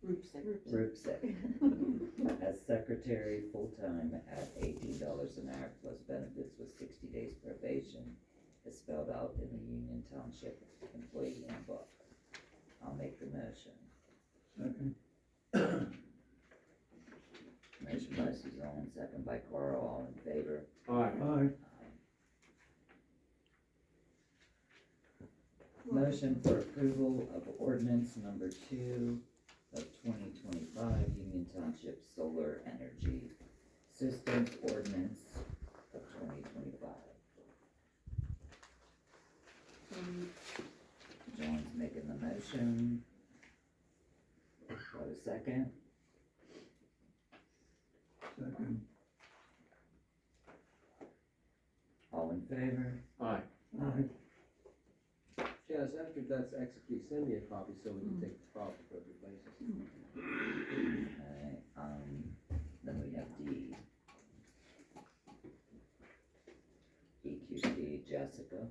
Rupsek, as secretary, full-time at $18 an hour plus benefits with 60 days probation, as spelled out in the Union Township Employee Handbook. I'll make the motion. Second. Motion by Suzanne, second by Carl, all in favor? Aye. Aye. Motion for approval of ordinance number 2 of 2025, Union Township Solar Energy Systems Ordinance of 2025. John's making the motion. Got a second? Second. All in favor? Aye. Aye. Janice, after that's executed, send me a copy so we can take the file for other places. Okay, then we have D. EQT, Jessica.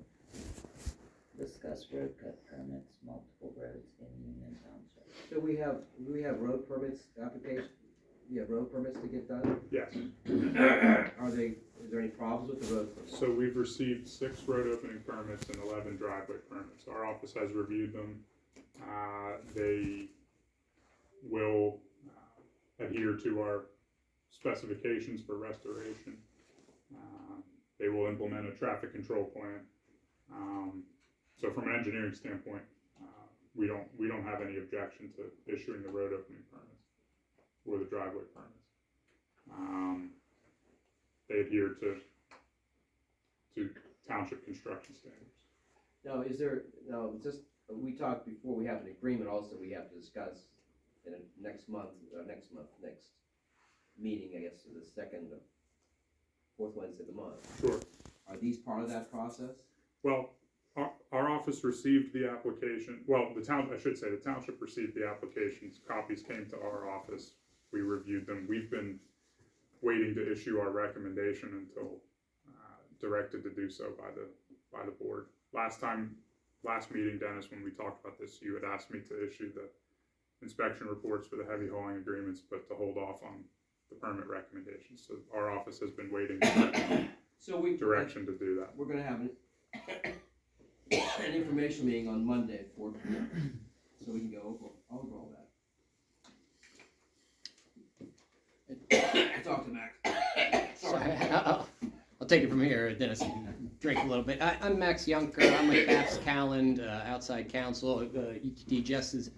Discuss road cut permits, multiple roads in Union Township. So we have road permits application, you have road permits to get done? Yes, Is there any problems with the road permits? so we've received 6 road opening permits and 11 driveway permits. Our office has reviewed them. They will adhere to our specifications for restoration. They will implement a traffic control plan. So from an engineering standpoint, we don't have any objection to issuing the road opening permits or the driveway permits. They adhere to township construction standards. Now, we talked before, we have an agreement also we have to discuss in next meeting, I guess, the second, fourth Wednesday of the month. Sure. Are these part of that process? Well, our office received the application, the township received the applications, copies came to our office, we reviewed them. We've been waiting to issue our recommendation until directed to do so by the board. Last meeting, Dennis, when we talked about this, you had asked me to issue the inspection reports for the heavy hauling agreements, but to hold off on the permit recommendations. So our office has been waiting for direction to do that. We're gonna have an information meeting on Monday at 4 p.m. so we can go over all that. Talk to Max. Sorry. I'll take it from here, Dennis. Drink a little bit. I'm Max Junker. I'm with Baps Calland, outside counsel. EQT Jess is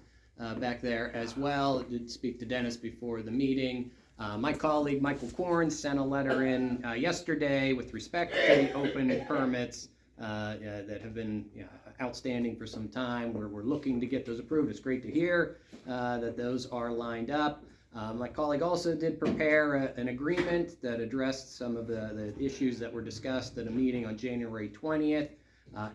back there as well. I did speak to Dennis before the meeting. My colleague Michael Korn sent a letter in yesterday with respect to the open permits that have been outstanding for some time. We're looking to get those approved. It's great to hear that those are lined up. My colleague also did prepare an agreement that addressed some of the issues that were discussed at a meeting on January 20th.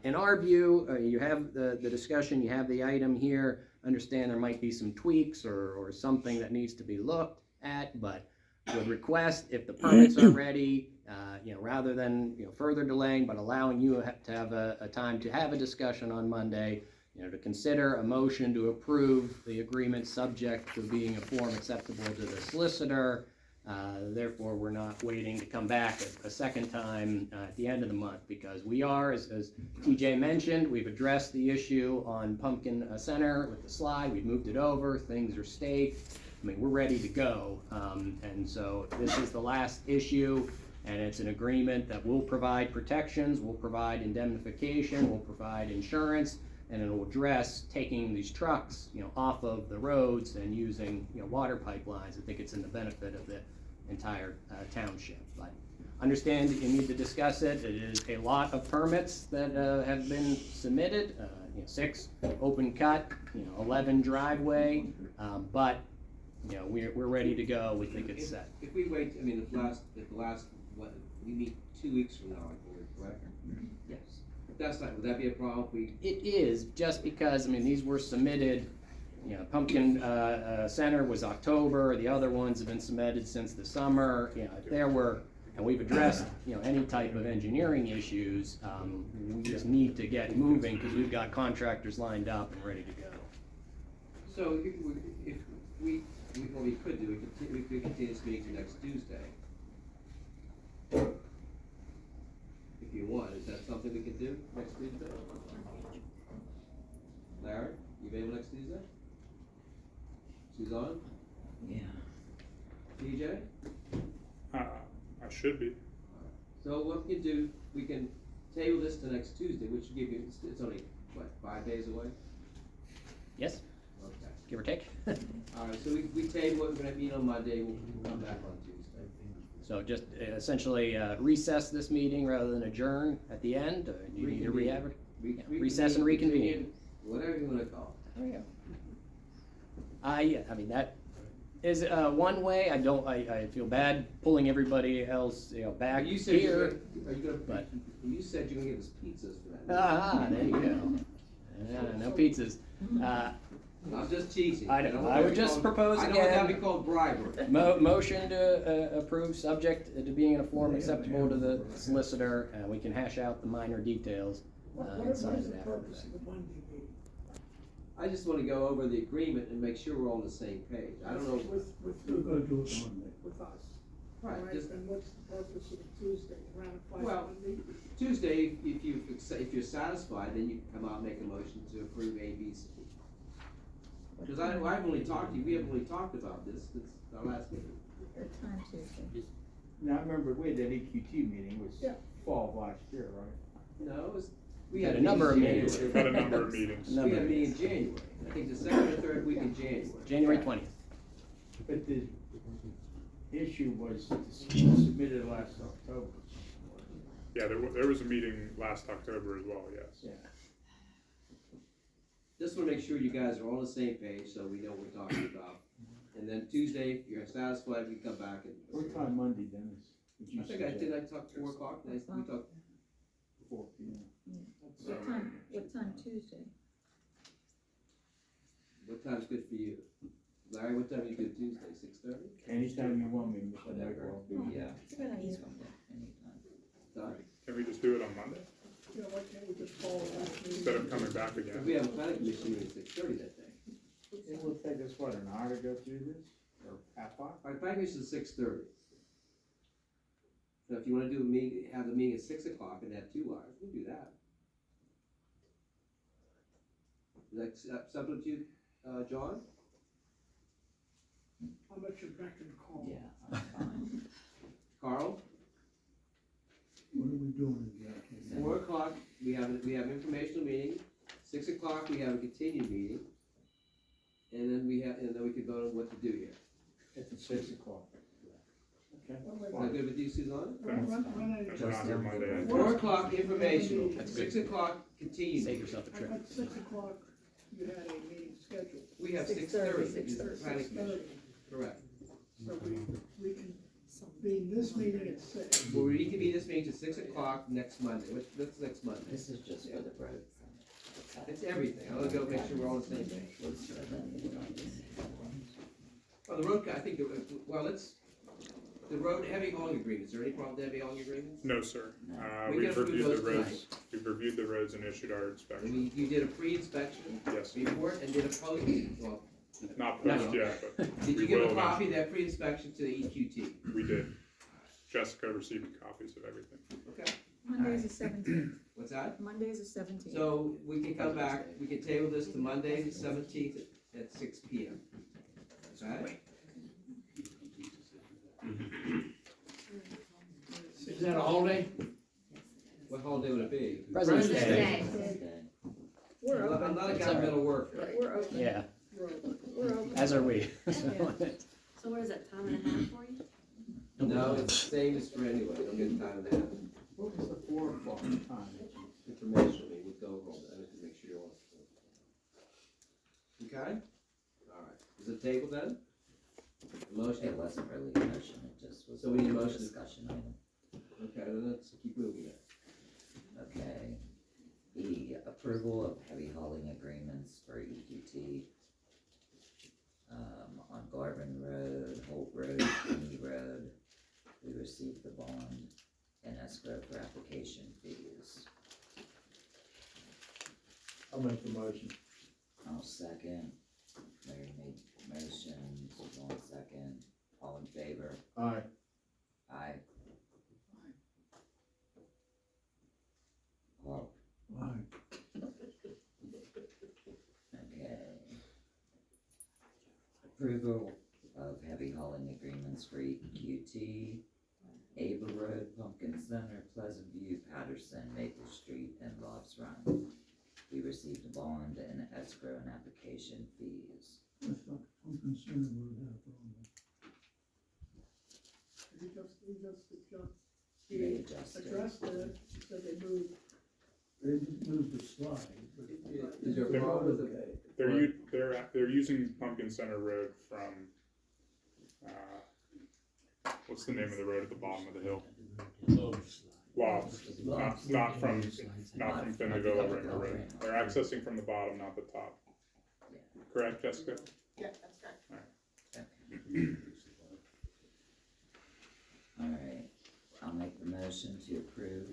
In our view, you have the discussion, you have the item here. Understand there might be some tweaks or something that needs to be looked at, but would request if the permits are ready, rather than further delaying, but allowing you to have a time to have a discussion on Monday, to consider a motion to approve the agreement subject to being a form acceptable to the solicitor. Therefore, we're not waiting to come back a second time at the end of the month, because we are, as TJ mentioned, we've addressed the issue on Pumpkin Center with the slide. We've moved it over. Things are staked. I mean, we're ready to go. And so this is the last issue, and it's an agreement that will provide protections, will provide indemnification, will provide insurance, and it will address taking these trucks, off of the roads and using, water pipelines. I think it's in the benefit of the entire township. But understand that you need to discuss it. It is a lot of permits that have been submitted. 6 open cut, 11 driveway, but we're ready to go. We think it's set. If we wait, we meet 2 weeks from now, I think, correct? Yes. That's not, would that be a problem if It is, just because, these were submitted, Pumpkin Center was October, the other ones have been submitted since the summer. If there were, and we've addressed, any type of engineering issues, we just need to get moving because we've got contractors lined up and ready to go. So if what we could do, we could continue this meeting to next Tuesday. If you want, is that something we could do next Tuesday? Larry, you available next Tuesday? Suzanne? Yeah. TJ? I should be. So what we can do, we can table this to next Tuesday, which will give you, it's only, what, 5 days away? Yes, Okay. give or take. Alright, so we table it, we're gonna meet on Monday, we'll come back on Tuesday. So just essentially recess this meeting rather than adjourn at the end, or do you need to Reconvene. re-advertise? Recess and reconvene. Whatever you wanna call I mean, that is one way. I feel bad pulling everybody else, it. back You said here. but you said you're gonna give us pizzas for that. Ah, there you go. Yeah, no pizzas. I'm just teasing. I know. I would just propose I don't want that to be again, called bribery. motion to approve, subject to being in a form acceptable to the solicitor, and we can hash out the minor details and sign it after that. I just wanna go over the agreement and make sure we're all on the same page. I don't know. We're gonna do it Monday. with us. Right, All just- then what's the purpose of Tuesday, ratify Well, Monday? Tuesday, if you're satisfied, then you can come out and make a motion to approve A, B, C. Because I've only talked to you, we haven't really talked about this since our last meeting. What time Tuesday? Now, I remember we had that EQT meeting, was Yeah. fall of last year, right? No, it was, We we had had a number of meetings meetings. in We've January. had a number of meetings. We had a meeting in January, I think the second or third week in January. January 20th. But the issue was submitted last October. Yeah, there was a meeting last October as well, yes. Yeah. Just wanna make sure you guys are all on the same page, so we know what we're talking about. And then Tuesday, if you're satisfied, we come back and. What time Monday, Dennis? Would you I think I talked 4 o'clock, we talked, 4 p.m. What time Tuesday? what time's good for you? Larry, what time you do Tuesday, 6:30? Anytime you want me, Mr. Whatever. Mayor, I'll be here. Yeah. It's a good idea. Anytime. Done. Can we just do it on Monday You know, why can't we just follow that meeting? instead of coming back Because again? we have a planning commission meeting at 6:30 that day. It will take us, what, an hour to go through this, or half hour? Our planning commission is 6:30. So if you wanna do a meeting, have the meeting at 6 o'clock and have 2 hours, we'll do that. Is that acceptable to you, John? I'll let you back and call. Yeah, I'm fine. Carl? What are we doing exactly? 4 o'clock, we have informational meeting, 6 o'clock, we have a continued meeting. And then we can vote on what to do here. At 6 o'clock. Okay. Is that good with you, Suzanne? Run If we're not here Monday, I 4 o'clock informational, That's good. 6 o'clock continued. Save yourself a trip. At 6 o'clock, you had a meeting scheduled. We have 6:30, 6:30. It's the planning commission. 6:30. Correct. So we can convene this meeting at 6. We'll reconvene this meeting to 6 o'clock next Monday. What's next Monday? This is just for the road. It's everything. I'm gonna go make sure we're all on the same page. Well, the road, I think, the road heavy hauling agreement, is there any problem with heavy hauling agreements? no, sir. We We've gotta approve reviewed the those roads, we've reviewed the roads and issued our inspection. You did a pre-inspection Yes, report and did a post, well, not No. post yet, but did we you give will a copy eventually. of that pre-inspection to the EQT? We did. Jessica received copies of everything. Okay, Monday's the 17th. what's that? Monday's the 17th. So we can come back, we can table this to Monday, the 17th at 6 P M. Okay? Is that a holiday? What holiday would it be? President's Day. We're I'm open. not a governmental worker. We're open. Yeah, We're open. We're open. as are we. So what is that, time and a half for you? No, it's the same as for anyway, don't get time to have What was the 4 o'clock time? information, we would go home, I have to make sure you're all. Okay? Alright, is it table then? Motion, It wasn't really a motion, it just was So we need a a motion. discussion item. okay, then let's keep moving it. Okay. The approval of heavy hauling agreements for EQT. On Garvin Road, Holt Road, Kennedy Road. We received the bond and escrow for application fees. I'll make the motion. I'll second. approval of heavy hauling agreements for EQT, Ava Road, Pumpkin Center, Pleasant View, Patterson, Maple Street, and Lobs Run. We received a bond and escrow and application fees. That's not, I'm concerned with that on He just They he adjusted. addressed it, he said they moved. They didn't move the slide, but. Is there a problem with it? They're using Pumpkin Center Road from, what's the name of the road at the bottom of the hill? Lobs, not from Finneyville or Ringer Road. They're accessing from the bottom, not the top. Correct, Jessica? Yeah, that's correct. Alright, I'll make the motion to approve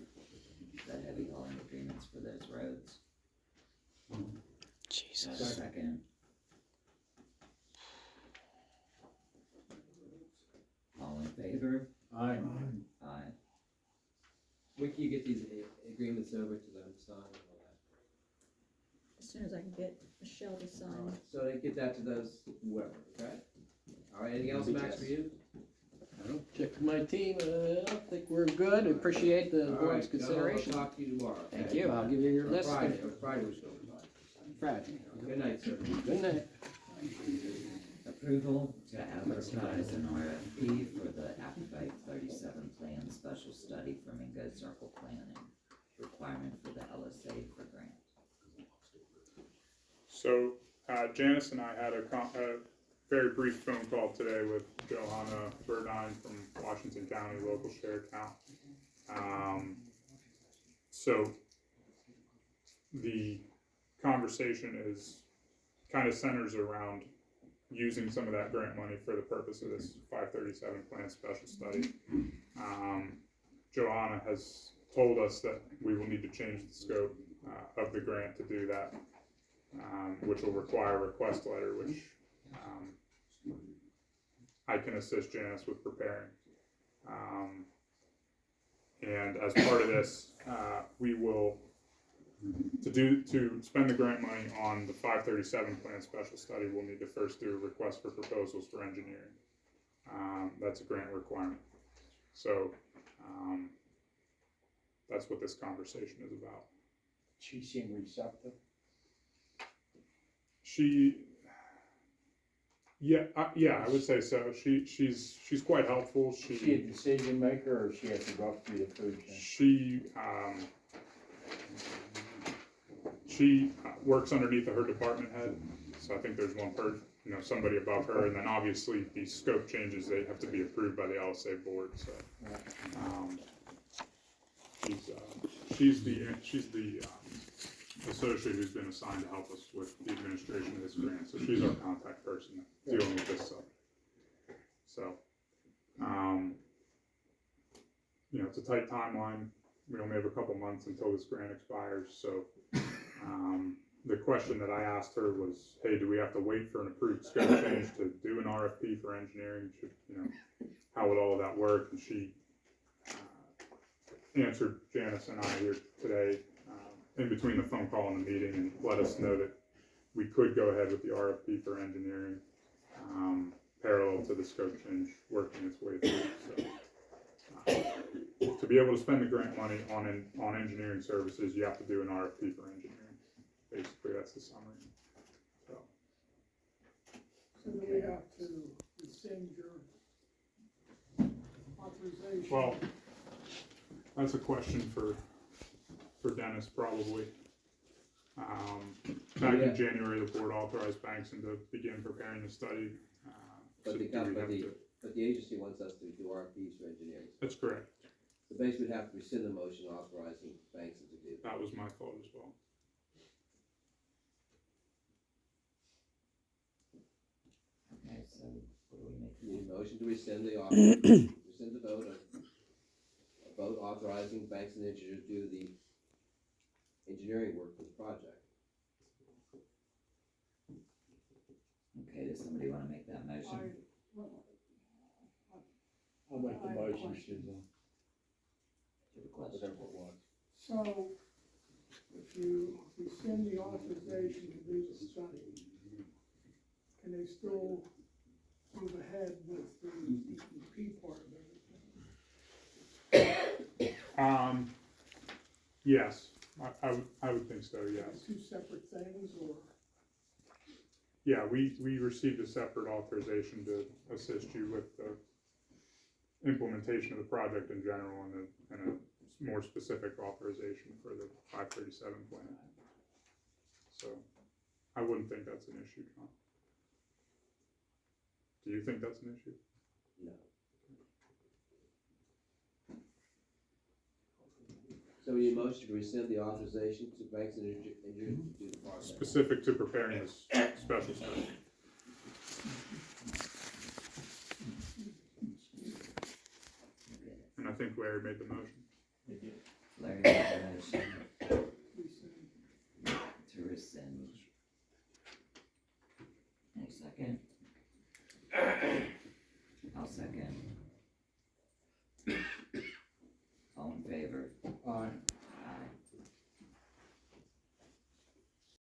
the heavy hauling agreements for those roads. Jesus. Second. All in favor? Aye. Aye. When can you get these agreements over to them, signed and all that? As soon as I can get Michelle to sign. Alright, so they get that to those, whoever, okay? Alright, anything else, Max, for you? I don't check with my team, I don't think we're good, appreciate the board's Alright, consideration. I'll talk to you tomorrow. Thank okay? you, I'll give you your Or list. Friday we're still talking. Friday. Good night, sir. Good night. Approval to advertise an RFP for the Appetite 37 Plan Special Study for Mingo Circle Planning. Requirement for the LSA for grant. So, Janice and I had a very brief phone call today with Johanna Burdine from Washington County, local share account. So, the conversation kind of centers around using some of that grant money for the purpose of this 537 plan special study. Johanna has told us that we will need to change the scope of the grant to do that, which will require a request letter, which I can assist Janice with preparing. And as part of this, we will, to spend the grant money on the 537 plan special study, we'll need to first do a request for proposals for engineering. That's a grant requirement. So that's what this conversation is about. She seemed receptive. I would say so. She's quite helpful. Is she a decision maker, or she has to go up through the food chain? She works underneath her department head, so I think there's one person, somebody above her, and then obviously these scope changes, they have to be approved by the LSA board, so. She's the associate who's been assigned to help us with the administration of this grant, so she's our contact person dealing with this stuff. So, it's a tight timeline. We only have a couple months until this grant expires, so the question that I asked her was, hey, do we have to wait for an approved scope change to do an RFP for engineering? How would all of that work? And she answered Janice and I here today in between the phone call and the meeting, and let us know that we could go ahead with the RFP for engineering parallel to the scope change working its way through. So, to be able to spend the grant money on engineering services, you have to do an RFP for engineering. Basically, that's the summary. So So do we have to rescind your authorization? well, that's a question for Dennis probably. Back in January, the board authorized Bankson to begin preparing the study. But So the, do we have to- but the agency wants us to do RFPs for engineering. That's correct. So basically, we'd have to rescind the motion authorizing Bankson to do. That was my fault as well. Okay, so what do we make? You need a motion to rescind the offer, rescind the vote, a vote authorizing Bankson Engineers to do the engineering work for the project. Okay, does somebody wanna make that motion? I'll make the motion, Susan, Do you have a question? whatever it was. So, if you rescind the authorization to do the study, can they still move ahead with the EQP part of everything. Yes, I would think so, yes. Two separate things, or? Yeah, we received a separate authorization to assist you with the implementation of the project in general and a more specific authorization for the 537 plan. So I wouldn't think that's an issue, John. Do you think that's an issue? No. So we need a motion to rescind the authorization to banks and engineers to do the project. Specific to preparing this special study. And I think Larry made the motion. Larry made the motion to rescind. Any second? I'll second. All in favor? Aye.